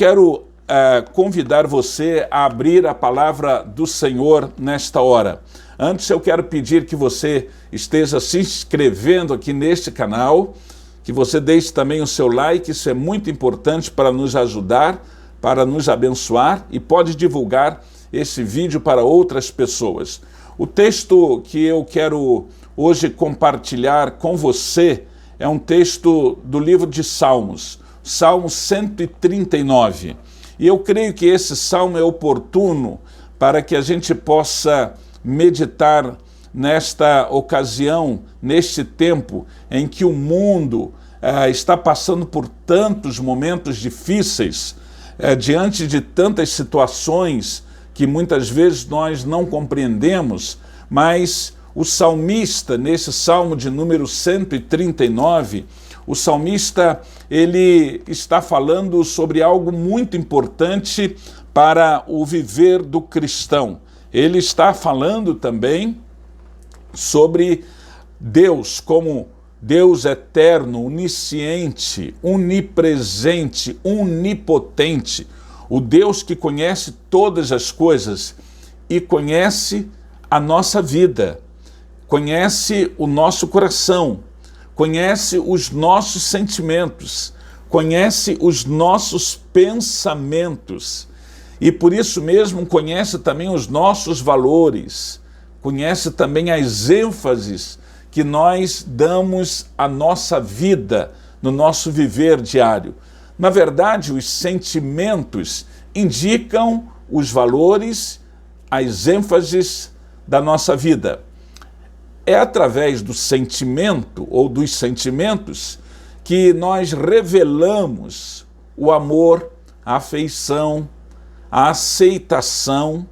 Quero convidar você a abrir a palavra do Senhor nesta hora. Antes eu quero pedir que você esteja se inscrevendo aqui neste canal, que você deixe também o seu like, isso é muito importante para nos ajudar, para nos abençoar, e pode divulgar esse vídeo para outras pessoas. O texto que eu quero hoje compartilhar com você é um texto do livro de Salmos, Salmo 139. E eu creio que esse salmo é oportuno para que a gente possa meditar nesta ocasião, neste tempo em que o mundo está passando por tantos momentos difíceis, diante de tantas situações que muitas vezes nós não compreendemos, mas o salmista, nesse salmo de número 139, o salmista, ele está falando sobre algo muito importante para o viver do cristão. Ele está falando também sobre Deus como Deus eterno, onisciente, onipresente, onipotente, o Deus que conhece todas as coisas e conhece a nossa vida, conhece o nosso coração, conhece os nossos sentimentos, conhece os nossos pensamentos e por isso mesmo conhece também os nossos valores, conhece também as ênfases que nós damos à nossa vida, no nosso viver diário. Na verdade, os sentimentos indicam os valores, as ênfases da nossa vida. É através do sentimento ou dos sentimentos que nós revelamos o amor, a afeição, a aceitação,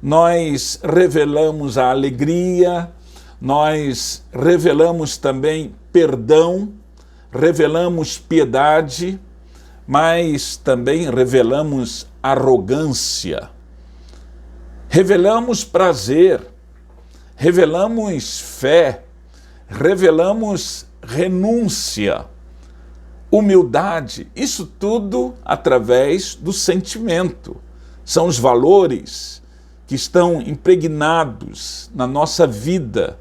nós revelamos a alegria, nós revelamos também perdão, revelamos piedade, mas também revelamos arrogância, revelamos prazer, revelamos fé, revelamos renúncia, humildade, isso tudo através do sentimento. São os valores que estão impregnados na nossa vida,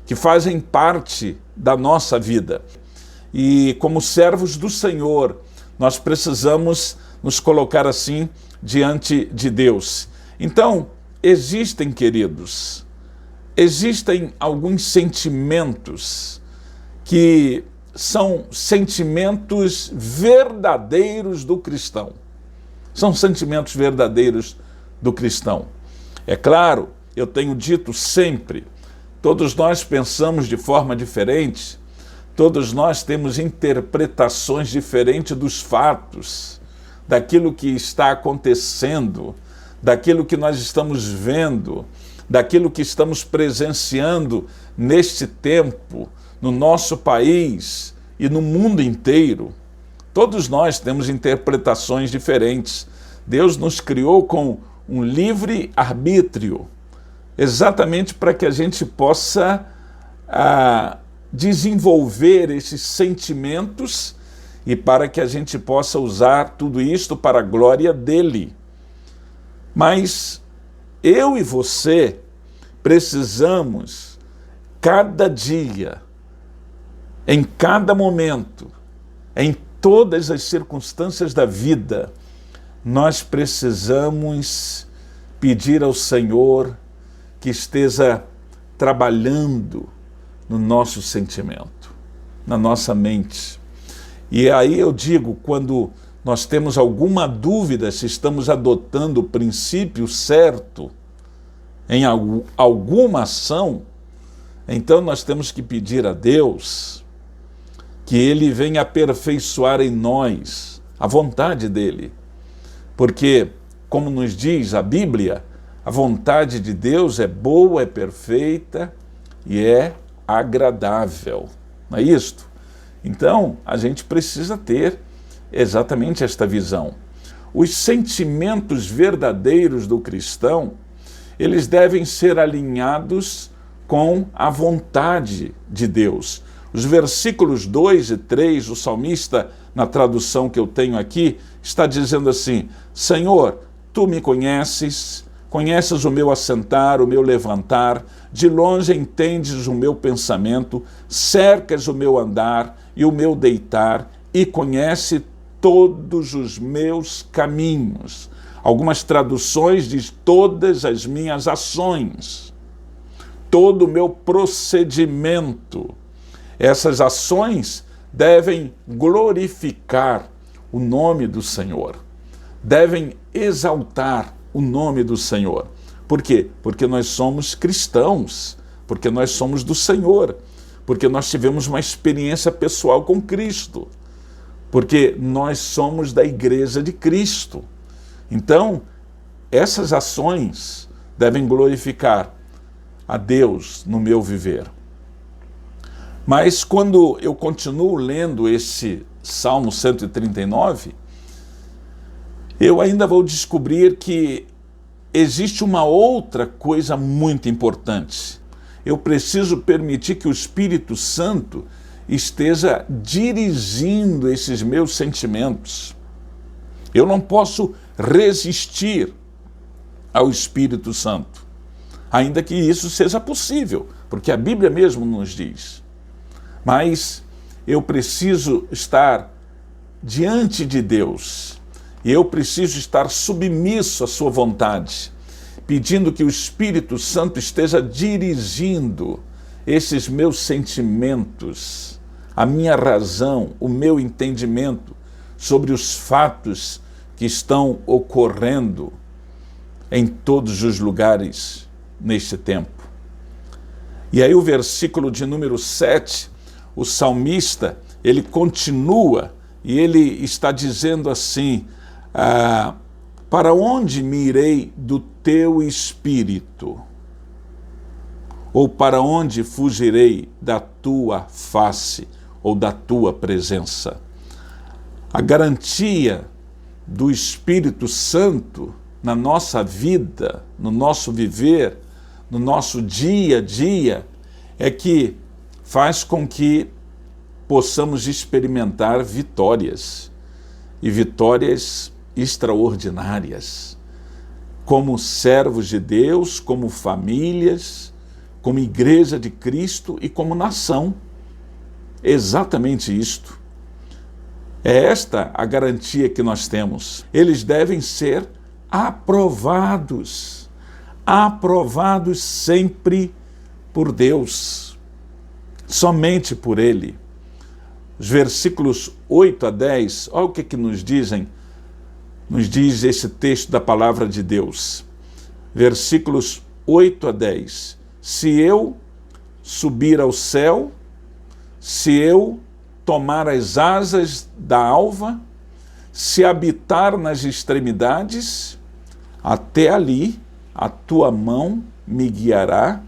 que fazem parte da nossa vida. E como servos do Senhor, nós precisamos nos colocar assim diante de Deus. Então, existem, queridos, existem alguns sentimentos que são sentimentos verdadeiros do cristão. São sentimentos verdadeiros do cristão. É claro, eu tenho dito sempre, todos nós pensamos de forma diferente, todos nós temos interpretações diferentes dos fatos, daquilo que está acontecendo, daquilo que nós estamos vendo, daquilo que estamos presenciando neste tempo, no nosso país e no mundo inteiro. Todos nós temos interpretações diferentes. Deus nos criou com um livre arbítrio, exatamente para que a gente possa desenvolver esses sentimentos e para que a gente possa usar tudo isto para a glória dele. Mas eu e você precisamos, cada dia, em cada momento, em todas as circunstâncias da vida, nós precisamos pedir ao Senhor que esteja trabalhando no nosso sentimento, na nossa mente. E aí eu digo, quando nós temos alguma dúvida se estamos adotando o princípio certo em alguma ação, então nós temos que pedir a Deus que Ele venha aperfeiçoar em nós a vontade dEle. Porque, como nos diz a Bíblia, a vontade de Deus é boa, é perfeita e é agradável. Não é isto? Então, a gente precisa ter exatamente esta visão. Os sentimentos verdadeiros do cristão, eles devem ser alinhados com a vontade de Deus. Os versículos 2 e 3, o salmista na tradução que eu tenho aqui, está dizendo assim: Senhor, tu me conheces, conheces o meu assentar, o meu levantar, de longe entendes o meu pensamento, cercas o meu andar e o meu deitar, e conhece todos os meus caminhos. Algumas traduções diz todas as minhas ações, todo o meu procedimento. Essas ações devem glorificar o nome do Senhor, devem exaltar o nome do Senhor. Por quê? Porque nós somos cristãos, porque nós somos do Senhor, porque nós tivemos uma experiência pessoal com Cristo, porque nós somos da Igreja de Cristo. Então, essas ações devem glorificar a Deus no meu viver. Mas quando eu continuo lendo esse Salmo 139, eu ainda vou descobrir que existe uma outra coisa muito importante. Eu preciso permitir que o Espírito Santo esteja dirigindo esses meus sentimentos. Eu não posso resistir ao Espírito Santo, ainda que isso seja possível, porque a Bíblia mesmo nos diz. Mas eu preciso estar diante de Deus, e eu preciso estar submisso à sua vontade, pedindo que o Espírito Santo esteja dirigindo esses meus sentimentos, a minha razão, o meu entendimento sobre os fatos que estão ocorrendo em todos os lugares neste tempo. E aí o versículo de número 7, o salmista, ele continua e ele está dizendo assim: para onde me irei do teu espírito? Ou para onde fugirei da tua face ou da tua presença? A garantia do Espírito Santo na nossa vida, no nosso viver, no nosso dia a dia, é que faz com que possamos experimentar vitórias, e vitórias extraordinárias, como servos de Deus, como famílias, como igreja de Cristo e como nação. Exatamente isto. É esta a garantia que nós temos. Eles devem ser aprovados, aprovados sempre por Deus, somente por Ele. Os versículos 8 a 10, olha o que nos dizem, nos diz esse texto da palavra de Deus. Versículos 8 a 10. Se eu subir ao céu, se eu tomar as asas da alva, se habitar nas extremidades, até ali a tua mão me guiará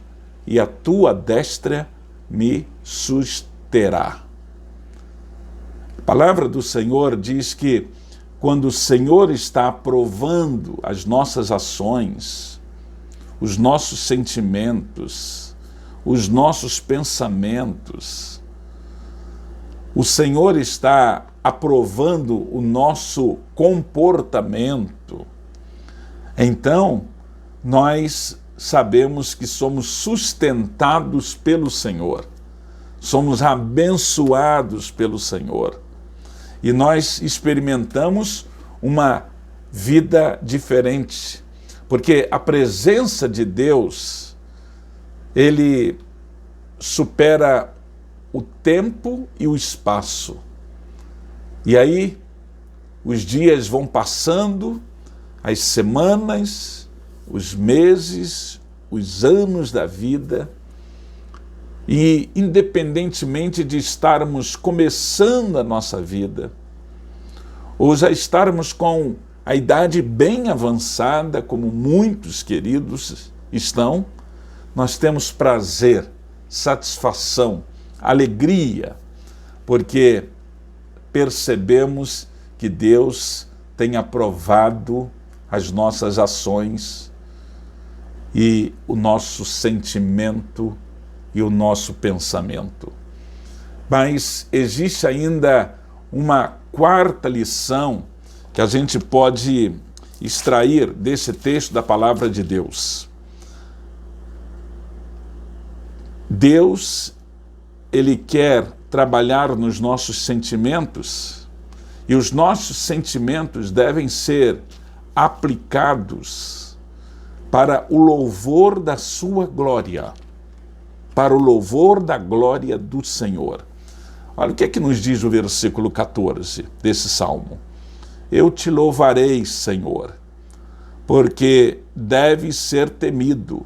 e a tua destra me susterá. A palavra do Senhor diz que quando o Senhor está aprovando as nossas ações, os nossos sentimentos, os nossos pensamentos, o Senhor está aprovando o nosso comportamento, então nós sabemos que somos sustentados pelo Senhor, somos abençoados pelo Senhor, e nós experimentamos uma vida diferente, porque a presença de Deus, Ele supera o tempo e o espaço. E aí, os dias vão passando, as semanas, os meses, os anos da vida, e independentemente de estarmos começando a nossa vida, ou já estarmos com a idade bem avançada, como muitos queridos estão, nós temos prazer, satisfação, alegria, porque percebemos que Deus tem aprovado as nossas ações e o nosso sentimento e o nosso pensamento. Mas existe ainda uma quarta lição que a gente pode extrair desse texto da palavra de Deus. Deus, Ele quer trabalhar nos nossos sentimentos e os nossos sentimentos devem ser aplicados para o louvor da sua glória, para o louvor da glória do Senhor. Olha o que é que nos diz o versículo 14 desse salmo. Eu te louvarei, Senhor, porque deves ser temido.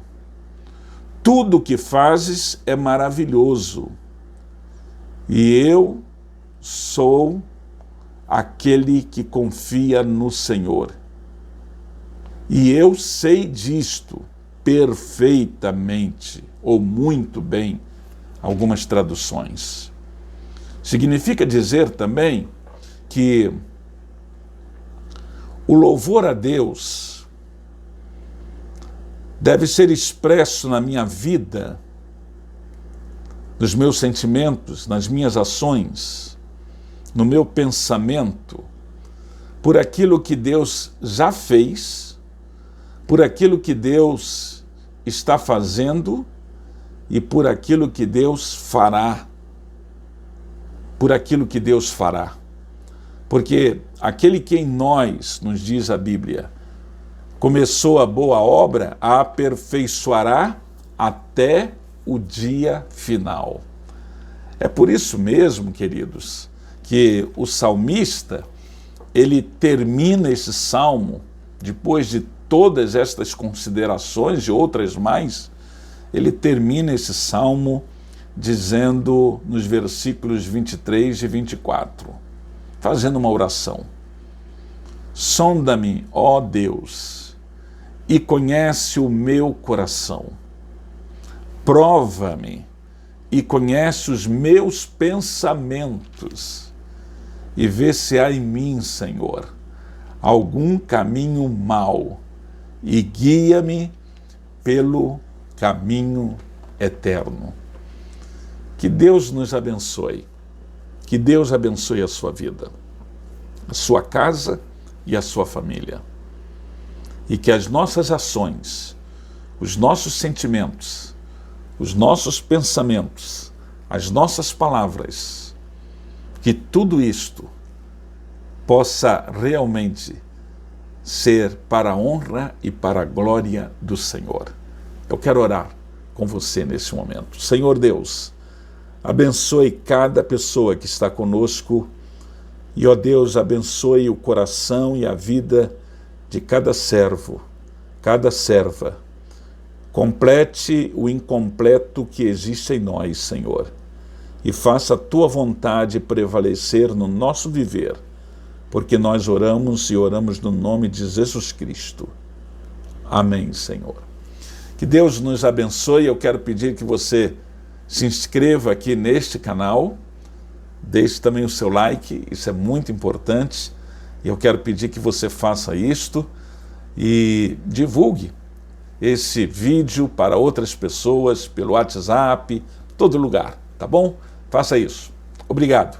Tudo o que fazes é maravilhoso, e eu sou aquele que confia no Senhor. E eu sei disto perfeitamente, ou muito bem, algumas traduções. Significa dizer também que o louvor a Deus deve ser expresso na minha vida, nos meus sentimentos, nas minhas ações, no meu pensamento, por aquilo que Deus já fez, por aquilo que Deus está fazendo e por aquilo que Deus fará. Por aquilo que Deus fará. Porque aquele que em nós, nos diz a Bíblia, começou a boa obra, a aperfeiçoará até o dia final. É por isso mesmo, queridos, que o salmista, ele termina esse salmo, depois de todas estas considerações e outras mais, ele termina esse salmo dizendo nos versículos 23 e 24, fazendo uma oração. Sonda-me, ó Deus, e conhece o meu coração. Prova-me e conhece os meus pensamentos e vê se há em mim, Senhor, algum caminho mau e guia-me pelo caminho eterno. Que Deus nos abençoe. Que Deus abençoe a sua vida, a sua casa e a sua família. E que as nossas ações, os nossos sentimentos, os nossos pensamentos, as nossas palavras, que tudo isto possa realmente ser para a honra e para a glória do Senhor. Eu quero orar com você nesse momento. Senhor Deus, abençoe cada pessoa que está conosco e, ó Deus, abençoe o coração e a vida de cada servo, cada serva. Complete o incompleto que existe em nós, Senhor, e faça a Tua vontade prevalecer no nosso viver, porque nós oramos e oramos no nome de Jesus Cristo. Amém, Senhor. Que Deus nos abençoe. Eu quero pedir que você se inscreva aqui neste canal, deixe também o seu like, isso é muito importante. E eu quero pedir que você faça isto e divulgue esse vídeo para outras pessoas, pelo WhatsApp, todo lugar, tá bom? Faça isso. Obrigado.